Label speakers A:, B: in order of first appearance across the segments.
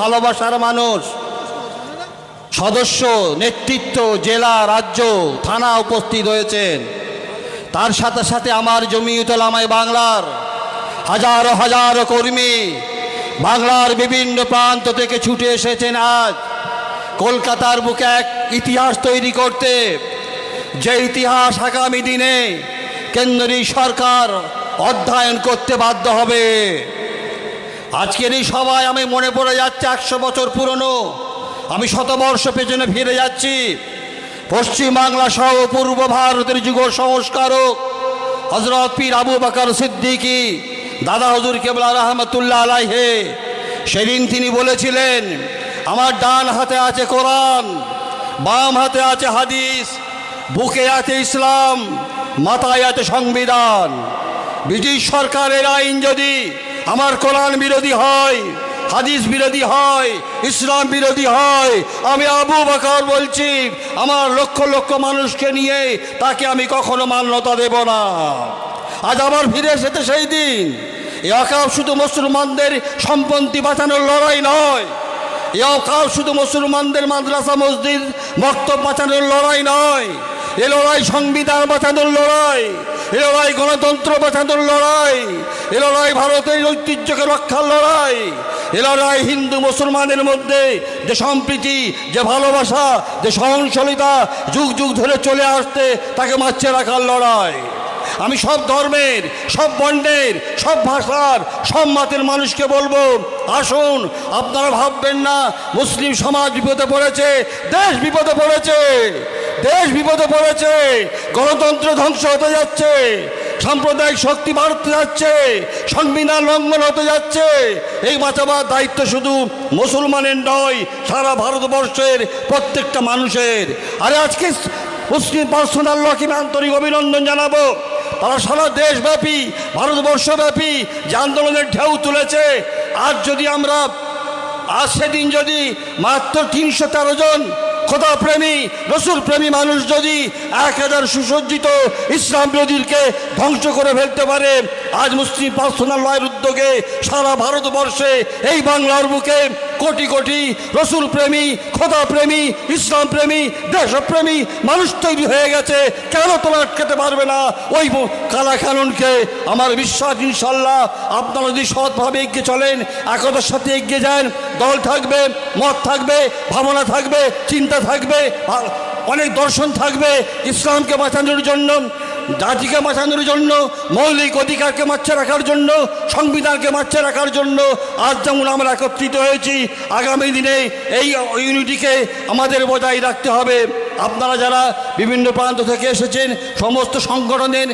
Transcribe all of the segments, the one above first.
A: ভালোবাসার মানুষ, সদস্য, নেতৃত্ব, জেলা, রাজ্য, থানা উপস্থিত হয়েছেন। তার সাথে সাথে আমার জমিয়তুল উলামায়ে বাংলার হাজারো হাজারো কর্মী বাংলার বিভিন্ন প্রান্ত থেকে ছুটে এসেছেন আজ কলকাতার বুকে এক ইতিহাস তৈরি করতে, যে ইতিহাস আগামী দিনে কেন্দ্রীয় সরকার অধ্যয়ন করতে বাধ্য হবে। আজকের এই সভায় আমি মনে পড়ে যাচ্ছে 100 বছর পুরনো, আমি শতবর্ষ পেছনে ফিরে যাচ্ছি। পশ্চিম বাংলা সহ পূর্ব ভারতের যুগ সংস্কারক হযরত পীর আবু বকর সিদ্দিকী দাদা হুজুর কেবলা রহমতুল্লাহ আলাইহে, সেদিন তিনি বলেছিলেন, আমার ডান হাতে আছে কোরআন, বাম হাতে আছে হাদিস, বুকে আছে ইসলাম, মাথায় আছে সংবিধান। ব্রিটিশ সরকারের আইন যদি আমার কোরআন বিরোধী হয়, হাদিস বিরোধী হয়, ইসলাম বিরোধী হয়, আমি আবু বকর বলছি, আমার লক্ষ লক্ষ মানুষকে নিয়ে তাকে আমি কখনো মান্যতা দেব না। আজ আবার ফিরে এসেছে সেই দিন। এই ওয়াকফ শুধু মুসলমানদের সম্পত্তি বাঁচানোর লড়াই নয়, এই ওয়াকফ শুধু মুসলমানদের মাদ্রাসা মসজিদ মক্তব বাঁচানোর লড়াই নয়, এ লড়াই সংবিধান বাঁচানোর লড়াই, এ লড়াই গণতন্ত্র বাঁচানোর লড়াই, এ লড়াই ভারতের ঐতিহ্যকে রক্ষার লড়াই, এ লড়াই হিন্দু মুসলমানের মধ্যে যে সম্প্রীতি, যে ভালোবাসা, যে সহনশীলতা যুগ যুগ ধরে চলে আসতে তাকে মাঝে রাখার লড়াই। আমি সব ধর্মের, সব বর্ণের, সব ভাষার, সব মতের মানুষকে বলবো, আসুন, আপনারা ভাববেন না মুসলিম সমাজ বিপদে পড়েছে, দেশ বিপদে পড়েছে, দেশ বিপদে পড়েছে, গণতন্ত্র ধ্বংস হতে যাচ্ছে, সাম্প্রদায়িক শক্তি বাড়তে যাচ্ছে, সংবিধান লঙ্ঘন হতে যাচ্ছে। এই বাঁচাবার দায়িত্ব শুধু মুসলমানের নয়, সারা ভারতবর্ষের প্রত্যেকটা মানুষের। আরে আজকে মুসলিম পার্সোনাল লকে আন্তরিক অভিনন্দন জানাবো। তারা সারা দেশব্যাপী, ভারতবর্ষব্যাপী যে আন্দোলনের ঢেউ তুলেছে। আজ সেদিন যদি মাত্র 313 জন খোদা প্রেমী, রসুল প্রেমী মানুষ যদি 1000 সুসজ্জিত ইসলাম বিরোধীকে ধ্বংস করে ফেলতে পারে, আজ মুসলিম পার্সোনাল লয়ের উদ্যোগে সারা ভারতবর্ষে এই বাংলার বুকে কোটি কোটি রসুল প্রেমী, খোদা প্রেমী, ইসলাম প্রেমী, দেশপ্রেমী মানুষ তৈরি হয়ে গেছে। কেন তোমরা আটকাতে পারবে না ওই কালা কানুনকে? আমার বিশ্বাস ইনশাল্লাহ আপনারা যদি সৎভাবে এগিয়ে চলেন, একতার সাথে এগিয়ে যান, দল থাকবে, মত থাকবে, ভাবনা থাকবে, চিন্তা থাকবে, অনেক দর্শন থাকবে, ইসলামকে বাঁচানোর জন্য, জাতিকে বাঁচানোর জন্য, মৌলিক অধিকারকে মাঝে রাখার জন্য, সংবিধানকে মাঝে রাখার জন্য। আজ যেমন আমরা একত্রিত হয়েছি, আগামী দিনে এই ইউনিটিকে আমাদের বজায় রাখতে হবে। আপনারা যারা বিভিন্ন প্রান্ত থেকে এসেছেন, সমস্ত সংগঠনের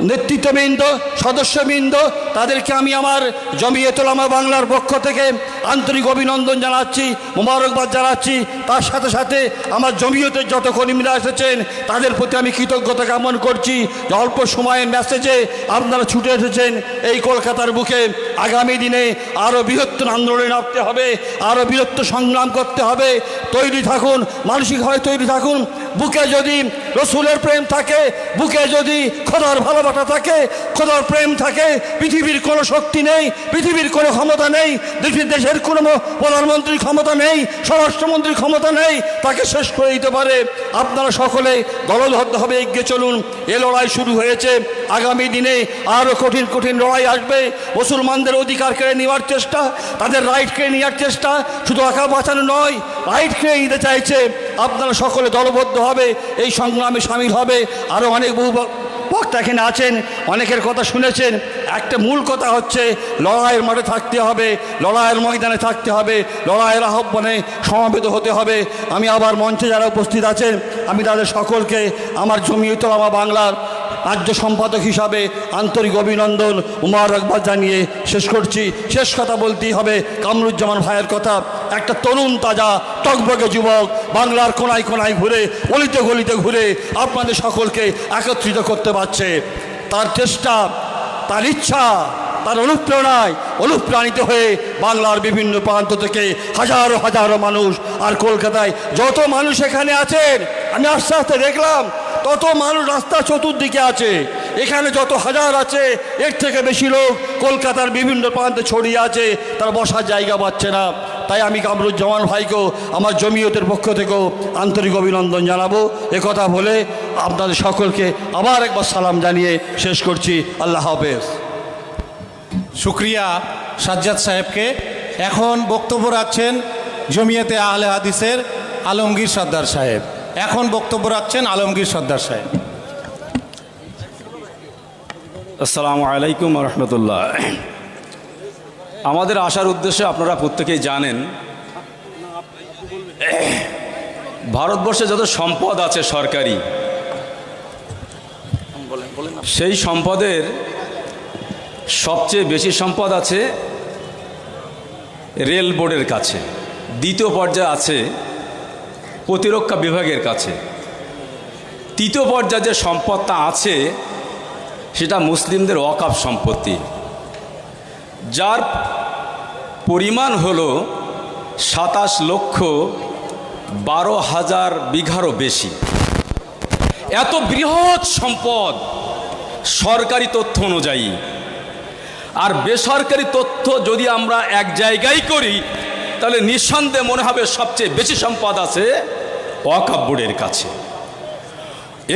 A: নেতৃত্ববৃন্দ, সদস্যবৃন্দ, তাদেরকে আমি আমার জমিয়তুল উলামা বাংলার পক্ষ থেকে আন্তরিক অভিনন্দন জানাচ্ছি, মোবারকবাদ জানাচ্ছি। তার সাথে সাথে আমার জমিয়তের যত কর্মীরা এসেছেন তাদের প্রতি আমি কৃতজ্ঞতা জ্ঞাপন করছি যে অল্প সময়ের মেসেজে আপনারা ছুটে এসেছেন এই কলকাতার বুকে। আগামী দিনে আরও বৃহত্তর আন্দোলনে নামতে হবে, আরও বৃহত্তর সংগ্রাম করতে হবে। তৈরি থাকুন, মানসিকভাবে তৈরি থাকুন। বুকে যদি রসুলের প্রেম থাকে, বুকে যদি খোদার ভালোবাসা থাকে, খোদার প্রেম থাকে, পৃথিবীর কোনো শক্তি নেই, পৃথিবীর কোনো ক্ষমতা নেই, দেশের কোনো প্রধানমন্ত্রীর ক্ষমতা নেই, স্বরাষ্ট্রমন্ত্রীর ক্ষমতা নেই তাকে শেষ করে দিতে পারে। আপনারা সকলে দলবদ্ধভাবে এগিয়ে চলুন। এ লড়াই শুরু হয়েছে, আগামী দিনে আরও কঠিন কঠিন লড়াই আসবে। মুসলমানদের অধিকার কেড়ে নেওয়ার চেষ্টা, তাদের রাইট কেড়ে নেওয়ার চেষ্টা, শুধু আঁকা বাঁচানো নয়, রাইট কেড়ে নিতে চাইছে। আপনারা সকলে দলবদ্ধভাবে এই সংগ্রামে সামিল হবে। আরও অনেক বহু বক্তা এখানে আছেন, অনেকের কথা শুনেছেন। একটা মূল কথা হচ্ছে লড়াইয়ের মাঠে থাকতে হবে, লড়াইয়ের ময়দানে থাকতে হবে, লড়াইয়ের আহ্বানে সমবেত হতে হবে। আমি আবার মঞ্চে যারা উপস্থিত আছেন, আমি তাদের সকলকে আমার জমিয়তুল উলামা বাংলার রাজ্য সম্পাদক হিসাবে আন্তরিক অভিনন্দন, মোবারকবাদ জানিয়ে শেষ করছি। শেষ কথা বলতেই হবে কামরুজ্জামান ভাইয়ের কথা। একটা তরুণ তাজা টকবকে যুবক বাংলার কোনায় কোনায় ঘুরে, অলিতে গলিতে ঘুরে আপনাদের সকলকে একত্রিত করতে পারছে। তার চেষ্টা, তার ইচ্ছা, তার অনুপ্রাণিত হয়ে বাংলার বিভিন্ন প্রান্ত থেকে হাজারো হাজারো মানুষ, আর কলকাতায় যত মানুষ এখানে আছেন, আমি আস্তে আস্তে দেখলাম তত মানুষ রাস্তা চতুর্দিকে আছে। এখানে যত হাজার আছে, এর থেকে বেশি লোক কলকাতার বিভিন্ন প্রান্তে ছড়িয়ে আছে, তারা বসার জায়গা পাচ্ছে না। তাই আমি কামরুজ্জামান ভাইকেও আমার জমিয়তের পক্ষ থেকেও আন্তরিক অভিনন্দন জানাবো। একথা বলে আপনাদের সকলকে আবার একবার সালাম জানিয়ে শেষ করছি। আল্লাহ হাফেজ।
B: শুক্রিয়া সাজ্জাদ সাহেবকে। এখন বক্তব্য রাখছেন জমিয়তে আহলে হাদিসের আলমগীর সর্দার সাহেব।
C: আসসালামু আলাইকুম রহমতুল্লাহ। আমাদের আসার উদ্দেশ্যে আপনারা প্রত্যেকেই জানেন, ভারতবর্ষে যত সম্পদ আছে সরকারি, সেই সম্পদের সবচেয়ে বেশি সম্পদ আছে রেল বোর্ডের কাছে, দ্বিতীয় পর্যায়ে আছে প্রতিরক্ষা বিভাগের কাছে, তৃতীয় পর্যায়ে যে সম্পদটা আছে সেটা মুসলিমদের ওয়াকফ সম্পত্তি, যার পরিমাণ হলো 27,12,000 বিঘারও বেশি। এত বৃহৎ সম্পদ সরকারি তথ্য অনুযায়ী, আর বেসরকারি তথ্য যদি আমরা এক জায়গায় করি তাহলে নিঃসন্দেহে মনে হবে সবচেয়ে বেশি সম্পদ আছে ওয়াকফ বোর্ডের কাছে।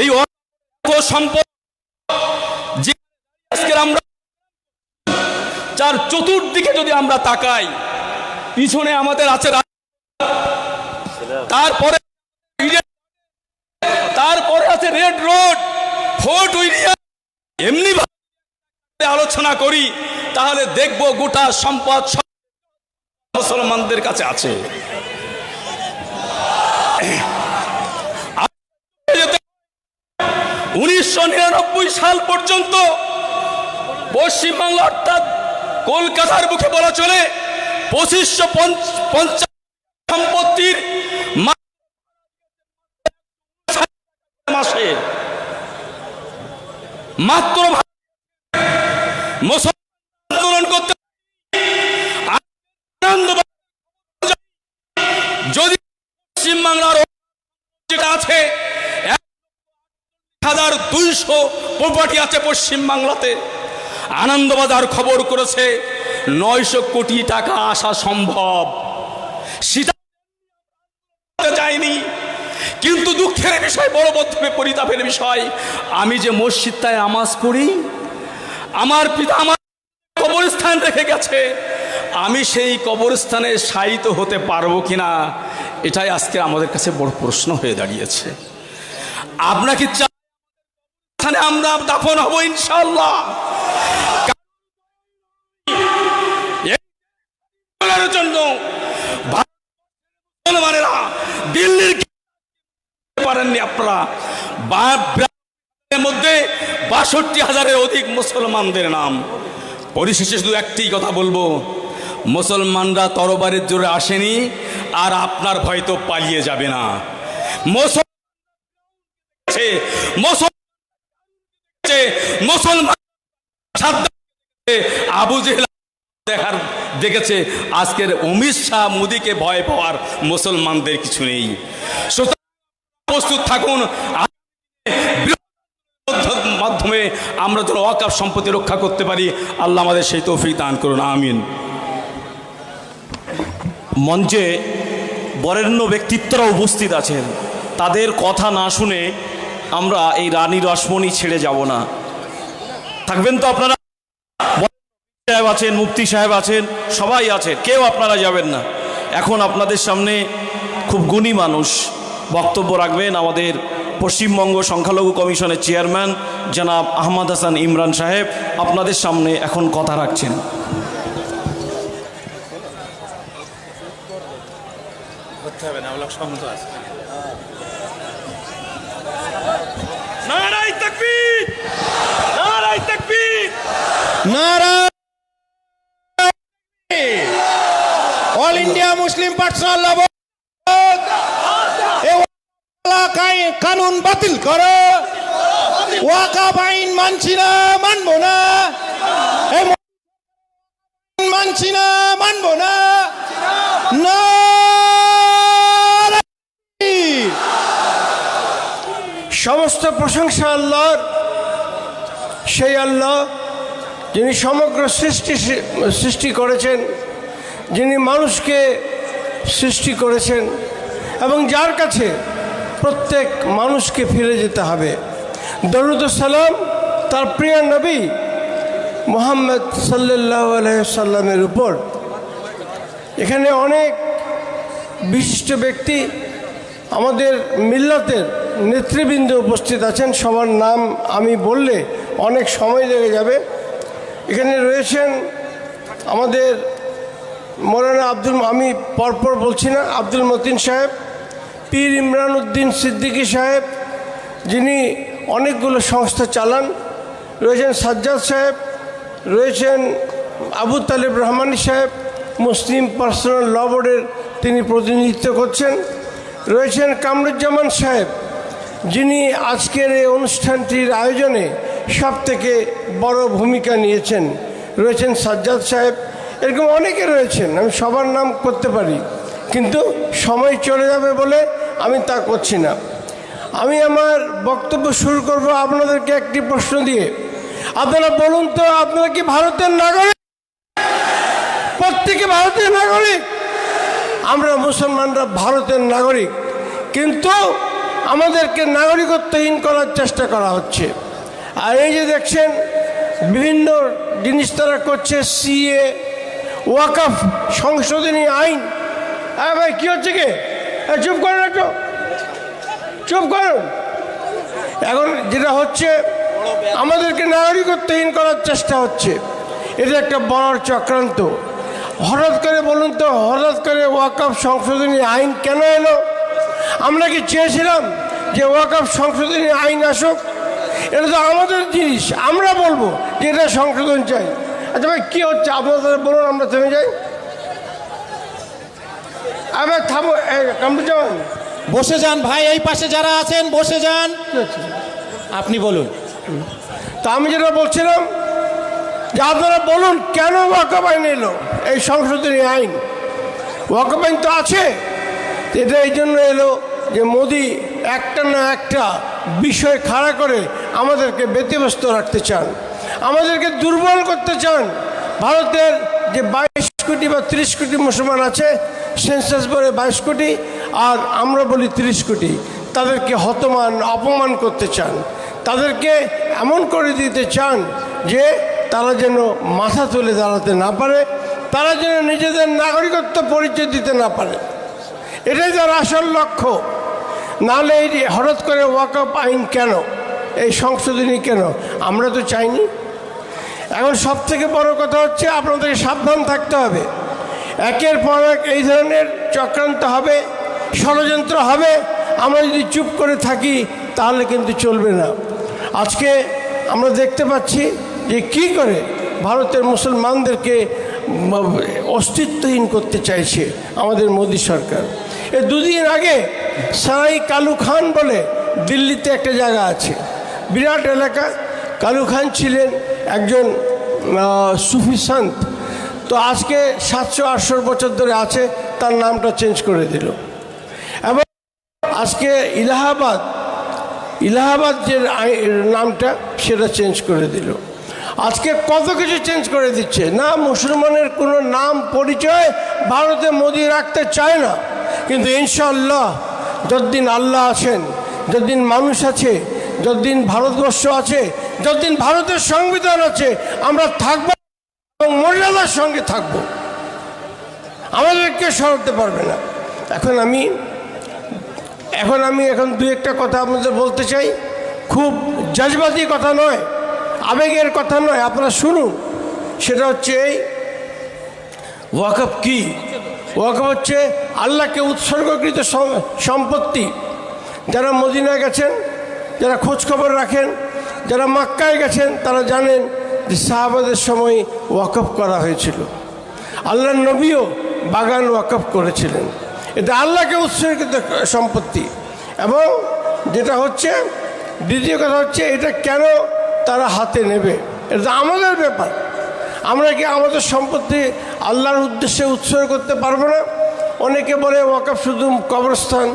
C: এই সম্পদ যে আজকে আমরা যার চতুর্দিকে যদি আমরা তাকাই, পিছনে আমাদের আছে, তারপরে আছে রেড রোড, ফোর্ট উইলিয়াম। এমনি আলোচনা করি তাহলে দেখব গোটা সম্পদ মুসলমানদের কাছে আছে। 1999 সাল পর্যন্ত পশ্চিমবাংলা অর্থাৎ কলকাতার বুকে বলা চলে 2550 সম্পত্তির মাসে মাত্র আন্দোলন করতে, যদি পশ্চিমবাংলার যেটা আছে 1,200 প্রপার্টি আছে পশ্চিমবাংলাতে। আনন্দবাজার খবর করেছে 900 কোটি টাকা আসা সম্ভব, সেটা যায়নি। কিন্তু দুঃখের বিষয়, বড় পরিতাপের বিষয়, আমি যে মসজিদটায় নামাজ পড়ি, আমার পিতা আমার কবরস্থান রেখে গেছে, আমি সেই কবরস্থানে শায়িত হতে পারবো কিনা, এটাই আজকে আমাদের কাছে বড় প্রশ্ন হয়ে দাঁড়িয়েছে। আপনাকে চাই আমরা দাফন হব ইনশাআল্লাহ। জন্য মুসলমানেরা দিল্লির পারেননি আপনারা, মধ্যে 62,000-এর অধিক মুসলমানদের নাম। পরিশেষে শুধু একটি কথা বলবো, মুসলমানরা তরবারের জোরে আসেনি, আর আপনার ভয় তো পালিয়ে যাবে না। মুসলমান আবু জেহেল দেখেছে, আজকের অমিত শাহ মোদীকে ভয় পাওয়ার মুসলমানদের কিছু নেই। প্রস্তুত থাকুন, মাধ্যমে আমরা যেন ওয়াকফ সম্পত্তি রক্ষা করতে পারি। আল্লাহ আমাদের সেই তৌফিক দান করুন, আমিন।
D: মঞ্চে বরেণ্য ব্যক্তিত্বরা উপস্থিত আছেন, তাদের কথা না শুনে আমরা এই রানী রসমণি ছেড়ে যাব না। থাকবেন তো আপনারা? সাহেব আছেন, মুফতি সাহেব আছেন, সবাই আছেন, কেউ আপনারা যাবেন না। এখন আপনাদের সামনে খুব গুণী মানুষ বক্তব্য রাখবেন। আমাদের পশ্চিমবঙ্গ সংখ্যালঘু কমিশনের চেয়ারম্যান জনাব আহমদ হাসান ইমরান সাহেব আপনাদের সামনে এখন কথা রাখছেন।
E: নারায়ে তাকবীর, নারায়ে তাকবীর,
B: নারায়ে অল ইন্ডিয়া মুসলিম পার্সোনাল কানুন বাতিল করো, ওয়াকফ আইন মানছি না, মানবো না, মানছি না, মানবো না।
F: সমস্ত প্রশংসা আল্লাহর, সেই আল্লাহ যিনি সমগ্র সৃষ্টি করেছেন, যিনি মানুষকে সৃষ্টি করেছেন এবং যার কাছে প্রত্যেক মানুষকে ফিরে যেতে হবে। দরুদ ও সালাম তার প্রিয় নবী মুহাম্মদ সাল্লাল্লাহু আলাইহি সাল্লামের উপর। এখানে অনেক বিশিষ্ট ব্যক্তি আমাদের মিল্লাতের নেতৃবৃন্দ উপস্থিত আছেন, সবার নাম আমি বললে অনেক সময় লেগে যাবে। এখানে রয়েছেন আমাদের মৌলানা আমি পরপর বলছি না, আব্দুল মতিন সাহেব, পীর ইমরান উদ্দিন সিদ্দিকী সাহেব যিনি অনেকগুলো সংস্থা চালান, রয়েছেন সাজ্জাদ সাহেব, রয়েছেন আবু তালেব রহমানী সাহেব, মুসলিম পার্সোনাল ল বোর্ডের তিনি প্রতিনিধিত্ব করছেন, রয়েছেন কামরুজ্জামান সাহেব যিনি আজকের এই অনুষ্ঠানটির আয়োজনে সবথেকে বড় ভূমিকা নিয়েছেন, রয়েছেন সাজ্জাদ সাহেব, এরকম অনেকে রয়েছেন। আমি সবার নাম করতে পারি কিন্তু সময় চলে যাবে বলে আমি তা করছি না। আমি আমার বক্তব্য শুরু করব আপনাদেরকে একটি প্রশ্ন দিয়ে। আপনারা বলুন তো, আপনারা কি ভারতের নাগরিক? প্রত্যেকে ভারতের নাগরিক। আমরা মুসলমানরা ভারতের নাগরিক, কিন্তু আমাদেরকে নাগরিকত্বহীন করার চেষ্টা করা হচ্ছে। আর এই যে দেখছেন বিভিন্ন জিনিস তারা করছে, সিএ, ওয়াকফ সংশোধনী আইন। হ্যাঁ ভাই, কী হচ্ছে কি? চুপ করুন একটু, চুপ করুন। এখন যেটা হচ্ছে আমাদেরকে নাগরিকত্বহীন করার চেষ্টা হচ্ছে, এটা একটা বড় চক্রান্ত। হঠাৎ করে বলুন তো, হঠাৎ করে ওয়াকফ সংশোধনী আইন কেন এলো? আমরা কি চেয়েছিলাম যে ওয়াকফ সংশোধনী আইন আসুক? এটা তো আমাদের জিনিস, আমরা বলবো যে এটা সংশোধন চাই। আচ্ছা ভাই, কী হচ্ছে আপনাদের বলুন, আমরা থেমে যাই। আবার থামো, কামরুজ্জামান
B: বসে যান ভাই, এই পাশে যারা আছেন বসে যান, আপনি বলুন।
F: তা আমি যেটা বলছিলাম যে আপনারা বলুন কেন ওয়াকফ আইন এলো, এই সংশোধনী আইন। ওয়াকফ আইন তো আছে, এটা এই জন্য এলো যে মোদি একটা না একটা বিষয় খাড়া করে আমাদেরকে ব্যতিব্যস্ত রাখতে চান, আমাদেরকে দুর্বল করতে চান। ভারতের যে 22 কোটি বা 30 কোটি মুসলমান আছে, সেন্সাস বলে 22 কোটি, আর আমরা বলি 30 কোটি, তাদেরকে হতমান অপমান করতে চান, তাদেরকে এমন করে দিতে চান যে তারা যেন মাথা তুলে দাঁড়াতে না পারে, তারা যেন নিজেদের নাগরিকত্ব পরিচয় দিতে না পারে। এটাই তার আসল লক্ষ্য। নাহলে এই হঠাৎ করে ওয়াকফ আইন কেন, এই সংশোধনী কেন, আমরা তো চাইনি। এখন সবথেকে বড় কথা হচ্ছে আপনাদেরকে সাবধান থাকতে হবে। একের পর এক এই ধরনের চক্রান্ত হবে, ষড়যন্ত্র হবে। আমরা যদি চুপ করে থাকি তাহলে কিন্তু চলবে না। আজকে আমরা দেখতে পাচ্ছি যে কী করে ভারতের মুসলমানদেরকে অস্তিত্বহীন করতে চাইছে আমাদের মোদী সরকার। এই দুদিন আগে সারাই কালু খান বলে দিল্লিতে একটা জায়গা আছে, বিরাট এলাকা। কালু খান ছিলেন একজন সুফি সন্ত, তো আজকে 700-800 বছর ধরে আছে, তার নামটা চেঞ্জ করে দিল। এবং আজকে ইলাহাবাদ যে নামটা সেটা চেঞ্জ করে দিল। আজকে কত কিছু চেঞ্জ করে দিচ্ছে। না, মুসলমানের কোনো নাম পরিচয় ভারতে মোদি রাখতে চায় না, কিন্তু ইনশাআল্লাহ যতদিন আল্লাহ আছেন, যতদিন মানুষ আছে, যতদিন ভারতবর্ষ আছে, যতদিন ভারতের সংবিধান আছে, আমরা থাকব এবং মর্যাদার সঙ্গে থাকব। আমাদেরকে সরাতে পারবে না। এখন দু একটা কথা আপনাদের বলতে চাই, খুব জজবাতি কথা নয়, আবেগের কথা নয়, আপনারা শুনুন। সেটা হচ্ছে এই ওয়াকফ কি? ওয়াকফ হচ্ছে আল্লাহকে উৎসর্গকৃত সম্পত্তি। যারা মদিনায় গেছেন, যারা খোঁজখবর রাখেন, যারা মক্কায় গেছেন, তারা জানেন যে সাহাবাদের সময় ওয়াকফ করা হয়েছিল। আল্লাহর নবীও বাগান ওয়াকফ করেছিলেন। এটা আল্লাহকে উৎসর্গিত সম্পত্তি। এবং যেটা হচ্ছে দ্বিতীয় কথা হচ্ছে, এটা কেন তারা হাতে নেবে, এটা আমাদের ব্যাপার। আমরা কি আমাদের সম্পত্তি আল্লাহর উদ্দেশ্যে উৎসর্গ করতে পারবো না? অনেকে বলে ওয়াকফ শুধু কবরস্থান,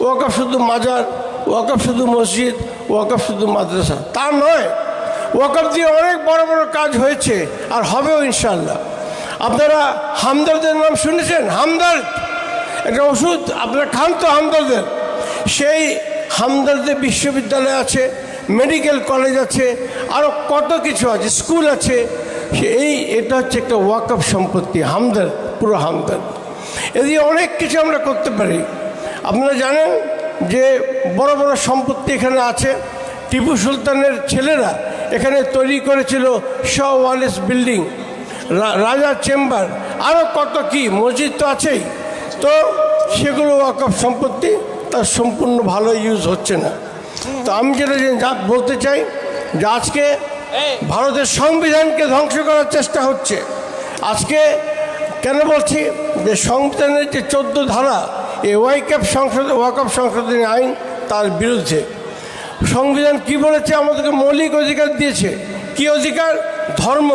F: ওয়াকফ শুধু মাজার, ওয়াকফ শুধু মসজিদ, ওয়াকফ শুধু মাদ্রাসা। তা নয়, ওয়াকফ দিয়ে অনেক বড় বড় কাজ হয়েছে আর হবেও ইনশাআল্লাহ। আপনারা হামদর্দের নাম শুনেছেন? একটা ওষুধ আপনারা খান তো হামদর্দের, সেই হামদর্দে বিশ্ববিদ্যালয় আছে, মেডিকেল কলেজ আছে, আরও কত কিছু আছে, স্কুল আছে। এটা হচ্ছে একটা ওয়াকফ সম্পত্তি, হামদর্দ, পুরো হামদর্দ। এদিকে অনেক কিছু আমরা করতে পারি। আপনারা জানেন যে বড় বড় সম্পত্তি এখানে আছে। টিপু সুলতানের ছেলেরা এখানে তৈরি করেছিল শাহ ওয়ালিস বিল্ডিং, রাজার চেম্বার, আরও কত কি, মসজিদ তো আছেই। তো সেগুলো ওয়াকফ সম্পত্তি, তার সম্পূর্ণ ভালো ইউজ হচ্ছে না। তো আমি যেটা বলতে চাই যে আজকে ভারতের সংবিধানকে ধ্বংস করার চেষ্টা হচ্ছে। আজকে কেন বলছি যে সংবিধানের যে 14 ধারা, এই ওয়াকফ সংশোধনী আইন, তার বিরুদ্ধে। সংবিধান কি বলেছে? আমাদেরকে মৌলিক অধিকার দিয়েছে। কি অধিকার? ধর্ম,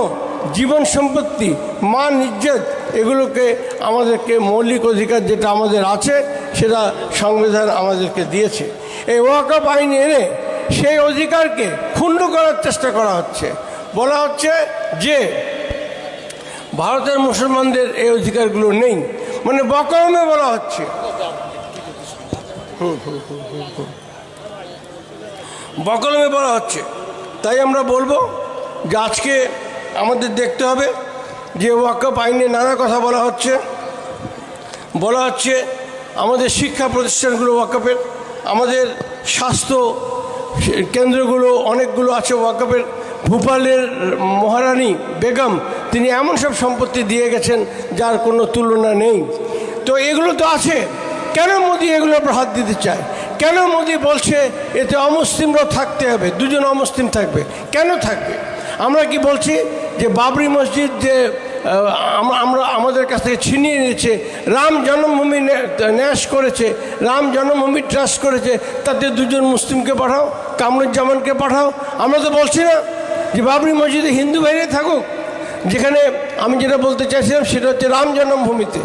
F: জীবন, সম্পত্তি, মান, ইজ্জত, এগুলোকে আমাদেরকে মৌলিক অধিকার যেটা আমাদের আছে সেটা সংবিধান আমাদেরকে দিয়েছে। এই ওয়াকফ আইন এনে সেই অধিকারকে ক্ষুণ্ণ করার চেষ্টা করা হচ্ছে। বলা হচ্ছে যে ভারতের মুসলমানদের এই অধিকারগুলো নেই, মানে বকরমে বলা হচ্ছে। বকলমে বলা হচ্ছে। তাই আমরা বলবো যে আজকে আমাদের দেখতে হবে যে ওয়াকফ আইনে নানা কথা বলা হচ্ছে। আমাদের শিক্ষা প্রতিষ্ঠানগুলো ওয়াকফের, আমাদের স্বাস্থ্য কেন্দ্রগুলো অনেকগুলো আছে ওয়াকফের। ভোপালের মহারানী বেগম তিনি এমন সব সম্পত্তি দিয়ে গেছেন যার কোনো তুলনা নেই। তো এগুলো তো আছে, কেন মোদি এগুলোর উপর হাত দিতে চায়? কেন মোদি বলছে এতে অমুসলিমরাও থাকতে হবে, 2 জন অমুসলিম থাকবে? কেন থাকবে? আমরা কি বলছি যে বাবরি মসজিদ যে আমাদের কাছ থেকে ছিনিয়ে নিয়েছে, রাম জন্মভূমি ন্যাস করেছে, রাম জন্মভূমি ট্রাস্ট করেছে, তাতে 2 জন মুসলিমকে পাঠাও, কামরুজ্জামানকে পাঠাও? আমরা তো বলছি না যে বাবরি মসজিদে হিন্দু বাইরে থাকুক। যেখানে আমি যেটা বলতে চাইছিলাম সেটা হচ্ছে রাম জন্মভূমিতে।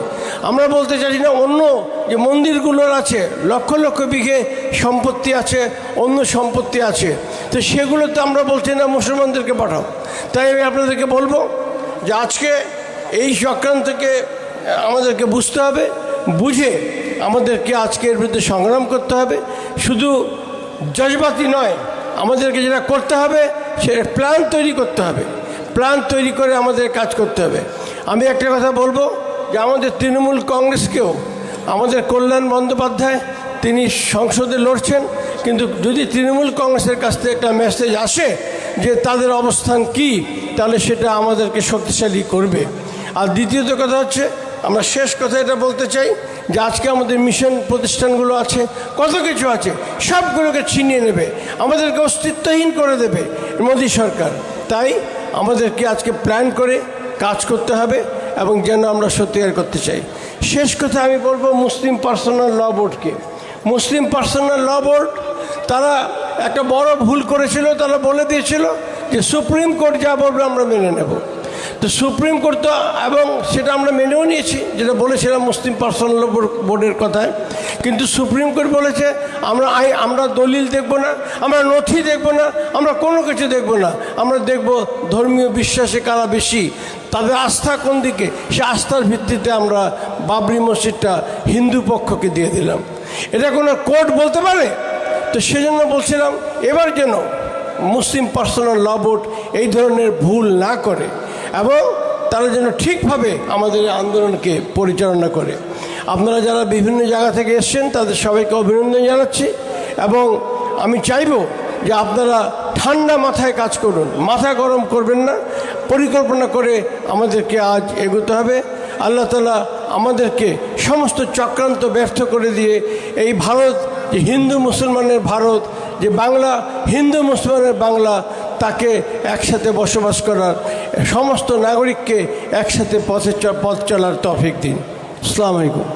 F: আমরা বলতে চাইছি না অন্য যে মন্দিরগুলোর আছে, লক্ষ লক্ষ বিঘে সম্পত্তি আছে, অন্য সম্পত্তি আছে, তো সেগুলোতে আমরা বলছি না মুসলমানদেরকে পাঠাও। তাই আমি আপনাদেরকে বলবো যে আজকে এই চক্রান্তকে আমাদেরকে বুঝতে হবে, বুঝে আমাদেরকে আজকে এর বিরুদ্ধে সংগ্রাম করতে হবে। শুধু জজবাতি নয়, আমাদেরকে যেটা করতে হবে সেটা প্ল্যান তৈরি করতে হবে, প্ল্যান তৈরি করে আমাদের কাজ করতে হবে। আমি একটা কথা বলবো যে আমাদের তৃণমূল কংগ্রেসকেও, আমাদের কল্যাণ বন্দ্যোপাধ্যায় তিনি সংসদে লড়ছেন, কিন্তু যদি তৃণমূল কংগ্রেসের কাছ থেকে একটা মেসেজ আসে যে তাদের অবস্থান কি, তাহলে সেটা আমাদেরকে শক্তিশালী করবে। আর দ্বিতীয়ত কথা হচ্ছে, আমরা শেষ কথা এটা বলতে চাই যে আজকে আমাদের মিশন প্রতিষ্ঠানগুলো আছে, কত কিছু আছে, সবগুলোকে ছিনিয়ে নেবে, আমাদেরকে অস্তিত্বহীন করে দেবে মোদী সরকার। তাই আমাদেরকে আজকে প্ল্যান করে কাজ করতে হবে এবং যেন আমরা সত্যিকার করতে চাই। শেষ কথা আমি বলবো মুসলিম পার্সোনাল ল বোর্ডকে। মুসলিম পার্সোনাল ল বোর্ড তারা একটা বড় ভুল করেছিল, তারা বলে দিয়েছিল যে সুপ্রিম কোর্ট যা বলবে আমরা মেনে নেব। তো সুপ্রিম কোর্ট তো, এবং সেটা আমরা মেনেও নিয়েছি, যেটা বলেছিলাম মুসলিম পার্সোনাল ল বোর্ডের কথায়। কিন্তু সুপ্রিম কোর্ট বলেছে আমরা দলিল দেখব না, আমরা নথি দেখব না, আমরা কোনো কিছু দেখব না, আমরা দেখব ধর্মীয় বিশ্বাসে কারা বেশি, তাদের আস্থা কোন দিকে, সে আস্থার ভিত্তিতে আমরা বাবরি মসজিদটা হিন্দু পক্ষকে দিয়ে দিলাম। এটা কোনো কোর্ট বলতে পারে? তো সেজন্য বলছিলাম এবার যেন মুসলিম পার্সোনাল ল বোর্ড এই ধরনের ভুল না করে এবং তারা যেন ঠিকভাবে আমাদের আন্দোলনকে পরিচালনা করে। আপনারা যারা বিভিন্ন জায়গা থেকে এসছেন তাদের সবাইকে অভিনন্দন জানাচ্ছি এবং আমি চাইব যে আপনারা ঠান্ডা মাথায় কাজ করুন, মাথা গরম করবেন না, পরিকল্পনা করে আমাদেরকে আজ এগোতে হবে। আল্লাহ তাআলা আমাদেরকে সমস্ত চক্রান্ত ব্যর্থ করে দিয়ে এই ভারত, যে হিন্দু মুসলমানের ভারত, যে বাংলা হিন্দু মুসলমানের বাংলা, তাকে একসাথে বসবাস করার, সমস্ত নাগরিককে একসাথে পথ চলার তৌফিক দিন। আসসালামু আলাইকুম।